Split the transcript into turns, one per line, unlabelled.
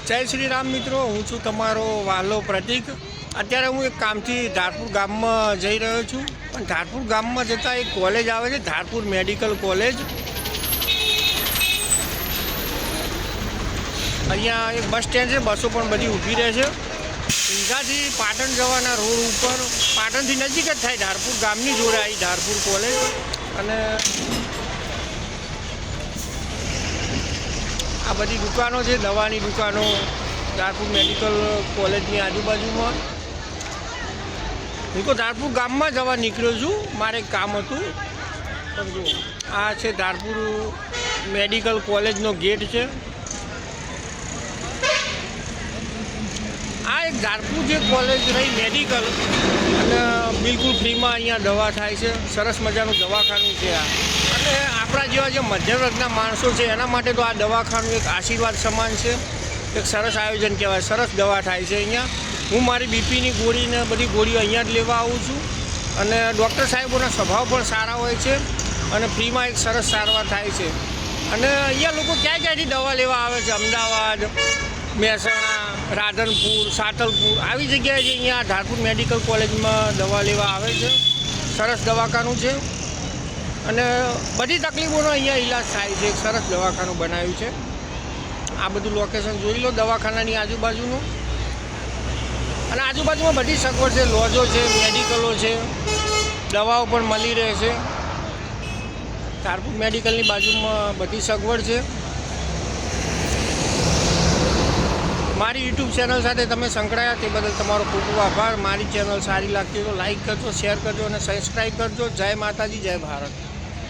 જય શ્રી રામ મિત્રો, હું છું તમારો વાલો પ્રતિક। અત્યારે હું એક કામથી ધારપુર ગામમાં જઈ રહ્યો છું, પણ ધારપુર ગામમાં જતાં એક કોલેજ આવે છે, ધારપુર મેડિકલ કોલેજ। અહીંયા એક બસ સ્ટેન્ડ છે, બસો પણ બધી ઊભી રહે છે। ઊંઝાથી પાટણ જવાના રોડ ઉપર, પાટણથી નજીક જ થાય, ધારપુર ગામની જોડે આવી ધારપુર કોલેજ। અને આ બધી દુકાનો છે, દવાની દુકાનો ધારપુર મેડિકલ કોલેજની આજુબાજુમાં। હું તો ધારપુર ગામમાં જવા નીકળ્યો છું, મારે એક કામ હતું। પણ જો આ છે ધારપુર મેડિકલ કોલેજનો ગેટ છે। આ એક ધારપુર જે કોલેજ રહી મેડિકલ, અને બિલકુલ ફ્રીમાં અહીંયા દવા થાય છે। સરસ મજાનું દવાખાનું છે આ, અને આપણા જેવા જે મધ્યમ વર્ગના માણસો છે એના માટે તો આ દવાખાનું એક આશીર્વાદ સમાન છે। એક સરસ આયોજન કહેવાય, સરસ દવા થાય છે અહીંયા। હું મારી બીપીની ગોળીને બધી ગોળીઓ અહીંયા જ લેવા આવું છું, અને ડૉક્ટર સાહેબોના સ્વભાવ પણ સારા હોય છે, અને ફ્રીમાં એક સરસ સારવાર થાય છે। અને અહીંયા લોકો ક્યાં ક્યાંથી દવા લેવા આવે છે, અમદાવાદ, મહેસાણા, રાધનપુર, સાતલપુર આવી જગ્યાએ જે અહીંયા ધારપુર મેડિકલ કોલેજમાં દવા લેવા આવે છે। સરસ દવાખાનું છે, અને બધી તકલીફોનો અહીંયા ઈલાજ થાય છે। એક સરસ દવાખાનું બનાવ્યું છે। આ બધું લોકેશન જોઈ લો દવાખાનાની આજુબાજુનું, અને આજુબાજુમાં બધી સગવડ છે, લોજો છે, મેડિકલો છે, દવાઓ પણ મળી રહે છે। ધારપુર મેડિકલની બાજુમાં બધી સગવડ છે। મારી યુટ્યુબ ચેનલ સાથે તમે સંકળાયા તે બદલ તમારો ખૂબ ખૂબ આભાર। મારી ચેનલ સારી લાગતી તો લાઈક કરજો, શેર કરજો અને સબસ્ક્રાઈબ કરજો। જય માતાજી, જય ભારત।